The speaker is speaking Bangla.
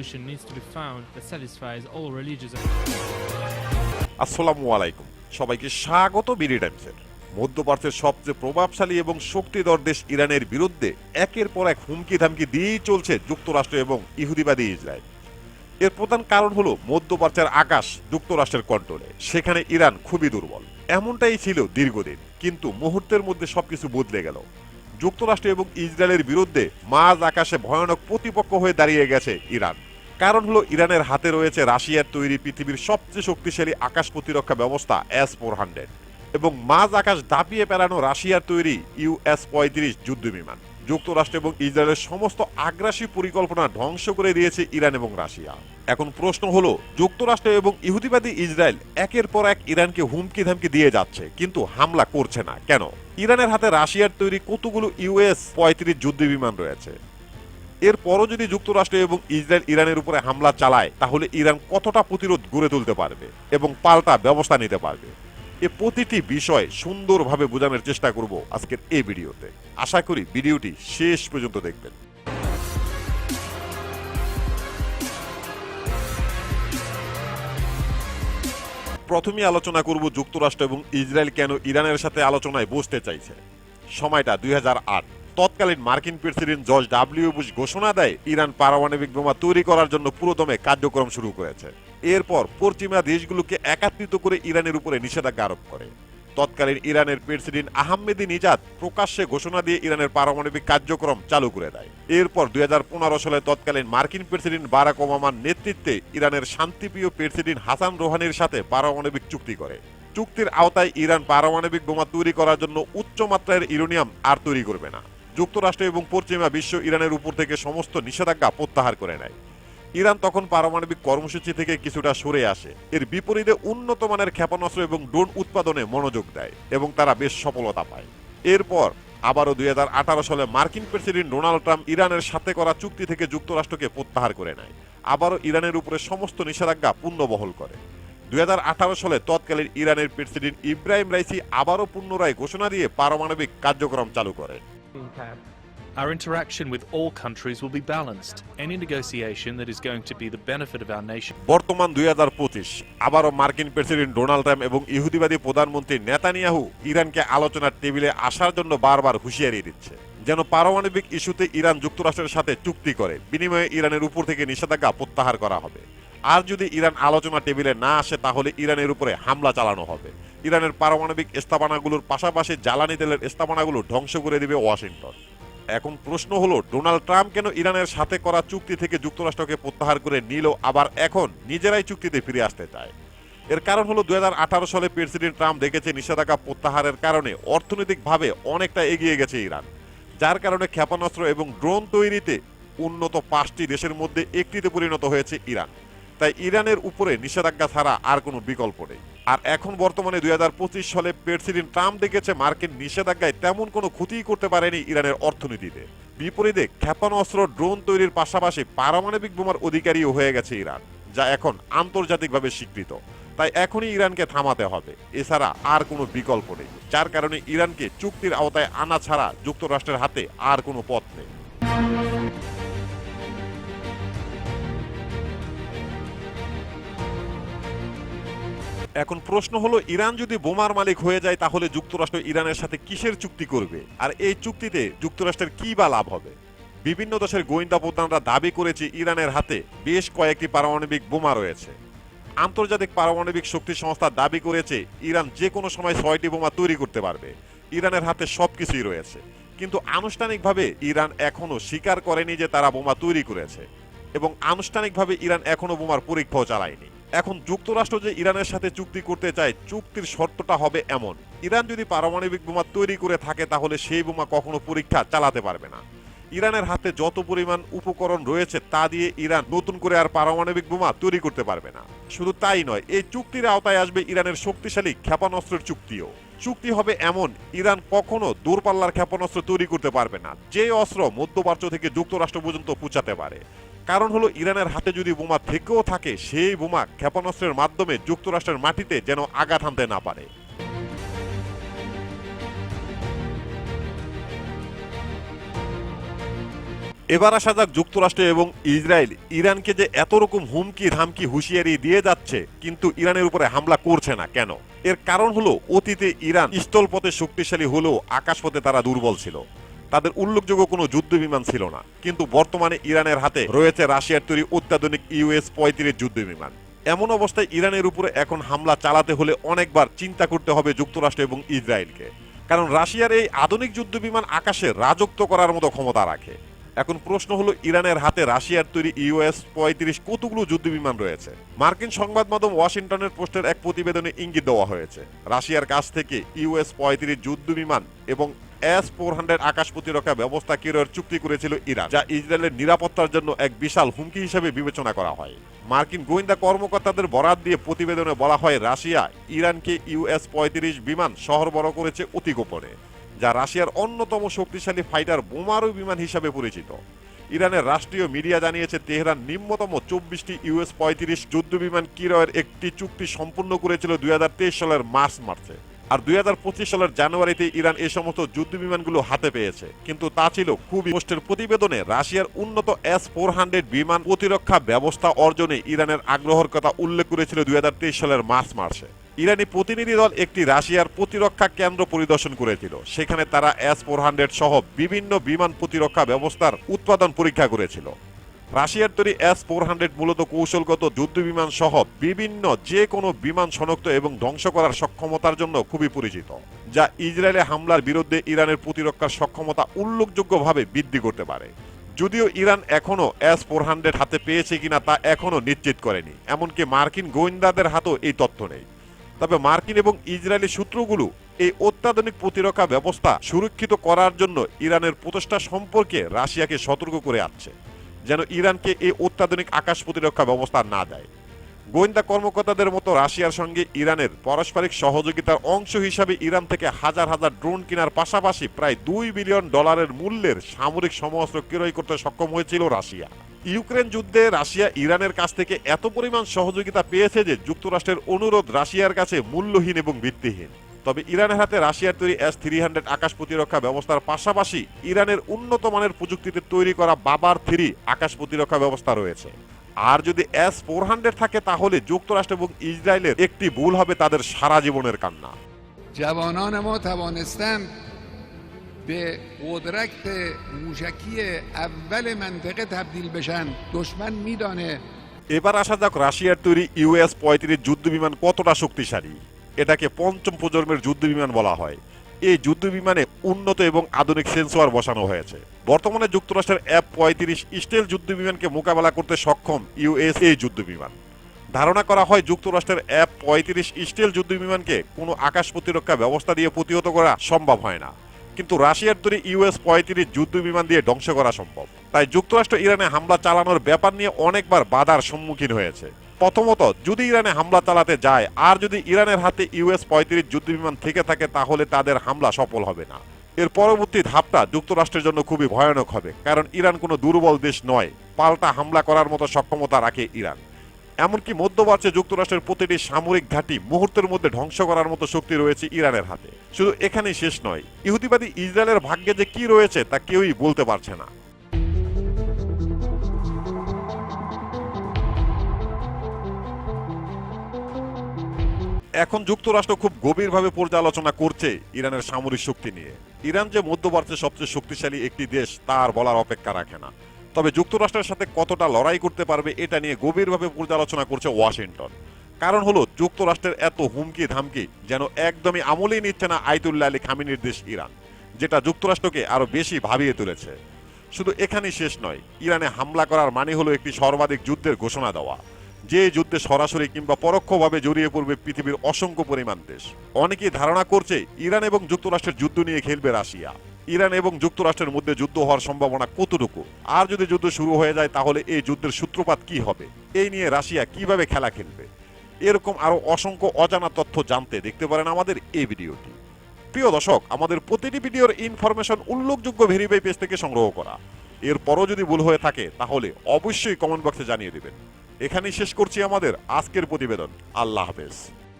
solution needs to be found that satisfies all religious. আসসালামু আলাইকুম, সবাইকে স্বাগত বিডি টাইমসের। মধ্যপ্রাচ্যের সবচেয়ে প্রভাবশালী এবং শক্তিধর দেশ ইরানের বিরুদ্ধে একের পর এক হুমকি ধামকি দিয়েই চলছে যুক্তরাষ্ট্র এবং ইহুদিবাদী ইসরায়েল। এর প্রধান কারণ হলো মধ্যপ্রাচ্যের আকাশ যুক্তরাষ্ট্রের কন্ট্রোলে, সেখানে ইরান খুবই দুর্বল। এমনটাই ছিল দীর্ঘদিন, কিন্তু মুহূর্তের মধ্যে সবকিছু বদলে গেল। যুক্তরাষ্ট্র এবং ইসরায়েলের বিরুদ্ধে মাঝ আকাশে ভয়ানক প্রতিপক্ষ হয়ে দাঁড়িয়ে গেছে ইরান। কারণ হলো ইরানের হাতে রয়েছে রাশিয়ার তৈরি পৃথিবীর সবচেয়ে শক্তিশালী আকাশ প্রতিরক্ষা ব্যবস্থা S-400 এবং মাঝ আকাশ দাপিয়ে পেরানো রাশিয়ার তৈরি US-35 যুদ্ধবিমান। যুক্তরাষ্ট্র এবং ইসরায়েলের সমস্ত আগ্রাসী পরিকল্পনা ধ্বংস করে দিয়েছে ইরান এবং রাশিয়া। এখন প্রশ্ন হলো, যুক্তরাষ্ট্র এবং ইহুদিবাদী ইসরায়েল একের পর এক ইরানকে হুমকি ধামকি দিয়ে যাচ্ছে, কিন্তু হামলা করছে না কেন? ইরানের হাতে রাশিয়ার তৈরি কতগুলো US-35 যুদ্ধবিমান রয়েছে। এরপরও যদি যুক্তরাষ্ট্র এবং ইসরায়েল ইরানের উপরে হামলা চালায়, তাহলে ইরান কতটা প্রতিরোধ গড়ে তুলতে পারবে এবং পাল্টা ব্যবস্থা নিতে পারবে? এ প্রতিটি বিষয় সুন্দরভাবে বোঝানোর চেষ্টা করব আজকের এই ভিডিওতে। আশা করি ভিডিওটি শেষ পর্যন্ত দেখবেন। প্রথমে আলোচনা করব যুক্তরাষ্ট্র এবং ইসরায়েল কেন ইরানের সাথে আলোচনায় বসতে চাইছে। সময়টা 2008। তৎকালীন মার্কিন প্রেসিডেন্ট জর্জ ডব্লিউ বুশ ঘোষণা দেয় ইরান পারমাণবিক বোমা তৈরি করার জন্য পুরোদমে কার্যক্রম শুরু করেছে। এরপর পশ্চিমা দেশগুলোকে একত্রিত করে ইরানের উপরে নিষেধাজ্ঞা আরোপ করে। তৎকালীন ইরানের প্রেসিডেন্ট আহমেদি নিজাদ প্রকাশ্যে ঘোষণা দিয়ে ইরানের পারমাণবিক কার্যক্রম চালু করে দেয়। এরপর 2015 সালে তৎকালীন মার্কিন প্রেসিডেন্ট বারাক ওবামার নেতৃত্বে ইরানের শান্তিপ্রিয় প্রেসিডেন্ট হাসান রোহানির সাথে পারমাণবিক চুক্তি করে। চুক্তির আওতায় ইরান পারমাণবিক বোমা তৈরি করার জন্য উচ্চমাত্রার ইউরেনিয়াম আর তৈরি করবে না। যুক্তরাষ্ট্র এবং পশ্চিমা বিশ্ব ইরানের উপর থেকে সমস্ত নিষেধাজ্ঞা প্রত্যাহার করে নেয়। ইরান তখন পারমাণবিক কর্মসূচি থেকে কিছুটা সরে আসে। এর বিপরীতে উন্নত মানের ক্ষেপণাস্ত্র এবং ড্রোন উৎপাদনে মনোযোগ দেয় এবং তারা বেশ সফলতা পায়। এরপর আবারও 2018 সালে মার্কিন প্রেসিডেন্ট ডোনাল্ড ট্রাম্প ইরানের সাথে করা চুক্তি থেকে যুক্তরাষ্ট্রকে প্রত্যাহার করে নেয়। আবারও ইরানের উপরে সমস্ত নিষেধাজ্ঞা পুনর্বহাল করে। 2018 সালে তৎকালীন ইরানের প্রেসিডেন্ট ইব্রাহিম রাইসি আবারও পুনরায় ঘোষণা দিয়ে পারমাণবিক কার্যক্রম চালু করে। Our interaction with all countries will be balanced. Any negotiation that is going to be the benefit of our nation. বর্তমান 2025 আবারও মার্কিন প্রেসিডেন্ট ডোনাল্ড ট্রাম্প এবং ইহুদিবাদী প্রধানমন্ত্রী নেতানিয়াহু ইরানকে আলোচনার টেবিলে আসার জন্য বারবার হুঁশিয়ারি দিচ্ছে, যেন পারমাণবিক ইস্যুতে ইরান যুক্তরাষ্ট্রের সাথে চুক্তি করে বিনিময়ে ইরানের উপর থেকে নিষেধাজ্ঞা প্রত্যাহার করা হবে। আর যদি ইরান আলোচনা টেবিলে না আসে, তাহলে ইরানের উপরে হামলা চালানো হবে। ইরানের পারমাণবিক স্থাপনাগুলোর পাশাপাশি জ্বালানি তেলের স্থাপনাগুলো ধ্বংস করে দিবে ওয়াশিংটন। এখন প্রশ্ন হলো, ডোনাল্ড ট্রাম্প কেন ইরানের সাথে করা চুক্তি থেকে যুক্তরাষ্ট্রকে প্রত্যাহার করে নিল, আবার এখন নিজেরাই চুক্তিতে ফিরে আসতে চায়? এর কারণ হলো 2018 সালে প্রেসিডেন্ট ট্রাম্প দেখেছে নিষেধাজ্ঞা প্রত্যাহারের কারণে অর্থনৈতিকভাবে অনেকটা এগিয়ে গেছে ইরান, যার কারণে ক্ষেপণাস্ত্র এবং ড্রোন তৈরিতে উন্নত 5টি দেশের মধ্যে একটিতে পরিণত হয়েছে ইরান। তাই ইরানের উপরে নিষেধাজ্ঞা ছাড়া আর কোনো বিকল্প নেই। আর এখন বর্তমানে 2025 সালে প্রেসিডেন্ট ট্রাম্প দেখেছে মার্কিন নিষেধাজ্ঞায় তেমন কোনো ক্ষতিই করতে পারেনি ইরানের অর্থনীতিতে। বিপরীতে ক্ষেপণাস্ত্র ড্রোন তৈরির পাশাপাশি পারমাণবিক বোমার অধিকারীও হয়ে গেছে ইরান, যা এখন আন্তর্জাতিকভাবে স্বীকৃত। তাই এখনই ইরানকে থামাতে হবে, এছাড়া আর কোনো বিকল্প নেই। যার কারণে ইরানকে চুক্তির আওতায় আনা ছাড়া যুক্তরাষ্ট্রের হাতে আর কোনো পথ নেই। এখন প্রশ্ন হলো, ইরান যদি বোমার মালিক হয়ে যায়, তাহলে যুক্তরাষ্ট্র ইরানের সাথে কিসের চুক্তি করবে, আর এই চুক্তিতে যুক্তরাষ্ট্রের কি বা লাভ হবে? বিভিন্ন দেশের গোয়েন্দা প্রধানরা দাবি করেছে ইরানের হাতে বেশ কয়েকটি পারমাণবিক বোমা রয়েছে। আন্তর্জাতিক পারমাণবিক শক্তি সংস্থা দাবি করেছে ইরান যে কোনো সময় 6টি বোমা তৈরি করতে পারবে। ইরানের হাতে সবকিছুই রয়েছে, কিন্তু আনুষ্ঠানিকভাবে ইরান এখনো স্বীকার করেনি যে তারা বোমা তৈরি করেছে, এবং আনুষ্ঠানিকভাবে ইরান এখনো বোমার পরীক্ষাও চালায়নি। এখন যুক্তরাষ্ট্র যে ইরানের সাথে চুক্তি করতে চায়, চুক্তির শর্তটা হবে এমন, ইরান যদি পারমাণবিক বোমা তৈরি করে থাকে, তাহলে সেই বোমা কখনো পরীক্ষা চালাতে পারবে না। ইরানের হাতে যত পরিমাণ উপকরণ রয়েছে তা দিয়ে ইরান নতুন করে আর পারমাণবিক বোমা তৈরি করতে পারবে না। শুধু তাই নয়, এই চুক্তির আওতায় আসবে ইরানের শক্তিশালী ক্ষেপণাস্ত্রের চুক্তিও। চুক্তি হবে এমন, ইরান কখনো দূরপাল্লার ক্ষেপণাস্ত্র তৈরি করতে পারবে না, যে অস্ত্র মধ্যপ্রাচ্য থেকে যুক্তরাষ্ট্র পর্যন্ত পৌঁছাতে পারে। কারণ হলো, ইরানের হাতে যদি বোমা থেকেও থাকে, সেই বোমা ক্ষেপণাস্ত্রের মাধ্যমে যুক্তরাষ্ট্রের মাটিতে যেন আঘাত হানতে না পারে। এবার আসা যাক যুক্তরাষ্ট্র এবং ইসরায়েল ইরানকে যে এত রকম হুমকি ধামকি হুঁশিয়ারি দিয়ে যাচ্ছে কিন্তু ইরানের উপরে হামলা করছে না কেন। এর কারণ হলো অতীতে ইরান স্থলপথে শক্তিশালী হলেও আকাশপথে তারা দুর্বল ছিল, তাদের উল্লেখযোগ্য কোনো যুদ্ধ বিমান ছিল না। কিন্তু বর্তমানে ইরানের হাতে রয়েছে রাশিয়ার তৈরি অত্যাধুনিক US-35 যুদ্ধ বিমান। এমন অবস্থায় ইরানের উপরে এখন হামলা চালাতে হলে অনেকবার চিন্তা করতে হবে যুক্তরাষ্ট্র এবং ইসরায়েলকে, কারণ রাশিয়ার এই আধুনিক যুদ্ধ বিমান আকাশে রাজত্ব করার মতো ক্ষমতা রাখে। এখন প্রশ্ন হলো ইরানের হাতে রাশিয়ার তৈরি US-35 কতগুলো যুদ্ধ বিমান রয়েছে। মার্কিন সংবাদ মাধ্যম ওয়াশিংটনের পোস্টের এক প্রতিবেদনে ইঙ্গিত দেওয়া হয়েছে রাশিয়ার কাছ থেকে US-35 যুদ্ধ বিমান এবং S-400 আকাশ প্রতিরক্ষা ব্যবস্থা ক্রয়ের চুক্তি করেছিল ইরান, যা ইসরায়েলের নিরাপত্তার জন্য এক বিশাল হুমকি হিসেবে বিবেচনা করা হয়। মার্কিন গোয়েন্দা কর্মকর্তাদের বরাত দিয়ে প্রতিবেদনে বলা হয় রাশিয়া ইরানকে US-35 বিমান সরবরাহ করেছে অতি গোপনে, যা রাশিয়ার অন্যতম শক্তিশালী ফাইটার বোমারু বিমান হিসাবে পরিচিত। ইরানের রাষ্ট্রীয় মিডিয়া জানিয়েছে তেহরান নিম্নতম 24টি US-35 যুদ্ধ বিমান ক্রয়ের একটি চুক্তি সম্পূর্ণ করেছিল 2023 সালের মার্চে, আর 2025 সালের জানুয়ারিতে ইরান এই সমস্ত যুদ্ধ বিমানগুলো হাতে পেয়েছে। কিন্তু তা ছিল খুবই পোস্টের প্রতিবেদনে রাশিয়ার উন্নত S-400 বিমান প্রতিরক্ষা ব্যবস্থা অর্জনে ইরানের আগ্রহের কথা উল্লেখ করেছিল 2023 সালের মার্চে। ইরানি প্রতিনিধি দল একটি রাশিয়ার প্রতিরক্ষা কেন্দ্র পরিদর্শন করেছিল, সেখানে তারা S-400 সহ বিভিন্ন বিমান প্রতিরক্ষা ব্যবস্থার উৎপাদন পরীক্ষা করেছিল। রাশিয়ার তৈরি S-400 মূলত কৌশলগত যুদ্ধ বিমান সহ বিভিন্ন যে কোনো বিমান শনাক্ত এবং ধ্বংস করার সক্ষমতার জন্য খুবই পরিচিত, যা ইসরায়েলে হামলার বিরুদ্ধে ইরানের প্রতিরক্ষার সক্ষমতা উল্লেখযোগ্যভাবে বৃদ্ধি করতে পারে। যদিও ইরান এখনো S-400 হাতে পেয়েছে কিনা তা এখনো নিশ্চিত করেনি, এমনকি মার্কিন গোয়েন্দাদের হাতেও এই তথ্য নেই। তবে মার্কিন এবং ইসরায়েলি সূত্রগুলো এই অত্যাধুনিক প্রতিরক্ষা ব্যবস্থা সুরক্ষিত করার জন্য ইরানের প্রচেষ্টা সম্পর্কে রাশিয়াকে সতর্ক করে আসছে, যেন ইরানকে এই অত্যাধুনিক আকাশ প্রতিরক্ষা ব্যবস্থা না দেয়। গোয়েন্দা কর্মকর্তাদের মতো রাশিয়ার সঙ্গে ইরানের পারস্পরিক সহযোগিতার অংশ হিসাবে ইরান থেকে হাজার হাজার ড্রোন কেনার পাশাপাশি প্রায় $2 বিলিয়ন মূল্যের সামরিক সমরাস্ত্র ক্রয় করতে সক্ষম হয়েছিল রাশিয়া। ইউক্রেন যুদ্ধে রাশিয়া ইরানের কাছ থেকে এত পরিমাণ সহযোগিতা পেয়েছে যে যুক্তরাষ্ট্রের অনুরোধ রাশিয়ার কাছে মূল্যহীন এবং ভিত্তিহীন। তবে ইরানের হাতে রাশিয়ার তৈরি S-300 আকাশ প্রতিরক্ষা ব্যবস্থার পাশাপাশি ইরানের উন্নত মানের প্রযুক্তিতে তৈরি করা বাবার 3 আকাশ প্রতিরক্ষা ব্যবস্থা রয়েছে। আর যদি S-400 থাকে তাহলে যুক্তরাষ্ট্র এবং ইসরায়েলের একটি ভুল হবে তাদের সারা জীবনের কান্না। جوانان ما توانستند به قدرت موشکی اول منطقه تبدیل بشن. دشمن میدانه। এবার আসা যাক রাশিয়ার তৈরি US-35 যুদ্ধ বিমান কতটা শক্তিশালী। এটাকে পঞ্চম প্রজন্মের যুদ্ধ বিমান বলা হয়। এই যুদ্ধ বিমানে উন্নত এবং আধুনিক সেন্সর বসানো হয়েছে। বর্তমানে যুক্তরাষ্ট্রের F-35 স্টিল যুদ্ধ বিমানকে মোকাবেলা করতে সক্ষম US এই যুদ্ধ বিমান। ধারণা করা হয় যুক্তরাষ্ট্রের F-35 স্টিল যুদ্ধ বিমানকে কোনো আকাশ প্রতিরক্ষা ব্যবস্থা দিয়ে প্রতিহত করা সম্ভব হয় না, কিন্তু রাশিয়ার তৈরি US-35 যুদ্ধ বিমান দিয়ে ধ্বংস করা সম্ভব। তাই যুক্তরাষ্ট্র ইরানে হামলা চালানোর ব্যাপার নিয়ে অনেকবার বাধার সম্মুখীন হয়েছে। প্রথমত, যদি ইরানে হামলা চালাতে যায় আর যদি ইরানের হাতে US-35 যুদ্ধ বিমান থেকে থাকে তাহলে তাদের হামলা সফল হবে না। এর পরবর্তী ধাপটা যুক্তরাষ্ট্রের জন্য খুবই ভয়ানক হবে, কারণ ইরান কোনো দুর্বল দেশ নয়, পাল্টা হামলা করার মতো সক্ষমতা রাখে ইরান। এমনকি মধ্যপ্রাচ্যে যুক্তরাষ্ট্রের প্রতিটি সামরিক ঘাঁটি মুহূর্তের মধ্যে ধ্বংস করার মতো শক্তি রয়েছে ইরানের হাতে। শুধু এখানেই শেষ নয়, ইহুদিবাদী ইসরায়েলের ভাগ্যে যে কি রয়েছে তা কেউই বলতে পারছে না। এখন যুক্তরাষ্ট্র খুব গভীরভাবে পর্যালোচনা করছে ইরানের সামরিক শক্তি নিয়ে। ইরান যে মধ্যপ্রাচ্যের সবচেয়ে শক্তিশালী একটি দেশ তার বলার অপেক্ষা রাখে না। তবে যুক্তরাষ্ট্রের সাথে কতটা লড়াই করতে পারবে এটা নিয়ে গভীরভাবে পর্যালোচনা করছে ওয়াশিংটন। কারণ হলো যুক্তরাষ্ট্রের এত হুমকি ধামকি যেন একদমই আমলেই নিচ্ছে না আয়াতুল্লাহ আলী খামেনির দেশ ইরান, যেটা যুক্তরাষ্ট্রকে আরো বেশি ভাবিয়ে তুলেছে। শুধু এখানেই শেষ নয়, ইরানে হামলা করার মানে হলো একটি সর্বাধিক যুদ্ধের ঘোষণা দেওয়া, যে যুদ্ধে সরাসরি কিংবা পরোক্ষভাবে জড়িয়ে পড়বে পৃথিবীর অসংখ্য পরিমাণ দেশ। অনেকেই ধারণা করছে ইরান এবং যুক্তরাষ্ট্রের যুদ্ধ নিয়ে খেলবে রাশিয়া। ইরান এবং যুক্তরাষ্ট্রের মধ্যে যুদ্ধ হওয়ার সম্ভাবনা কতটুকু, আর যদি যুদ্ধ শুরু হয়ে যায় তাহলে এই যুদ্ধের সূত্রপাত কি হবে, এই নিয়ে রাশিয়া কিভাবে খেলা খেলবে, এরকম আরো অসংখ্য অজানা তথ্য জানতে দেখতে পারেন আমাদের এই ভিডিওটি। প্রিয় দর্শক, আমাদের প্রতিটি ভিডিওর ইনফরমেশন উল্লেখযোগ্য ভেরিফাই পেজ থেকে সংগ্রহ করা। এরপরও যদি ভুল হয়ে থাকে তাহলে অবশ্যই কমেন্ট বক্সে জানিয়ে দেবেন। এখানেই শেষ করছি আমাদের আজকের প্রতিবেদন। আল্লাহ হাফেজ।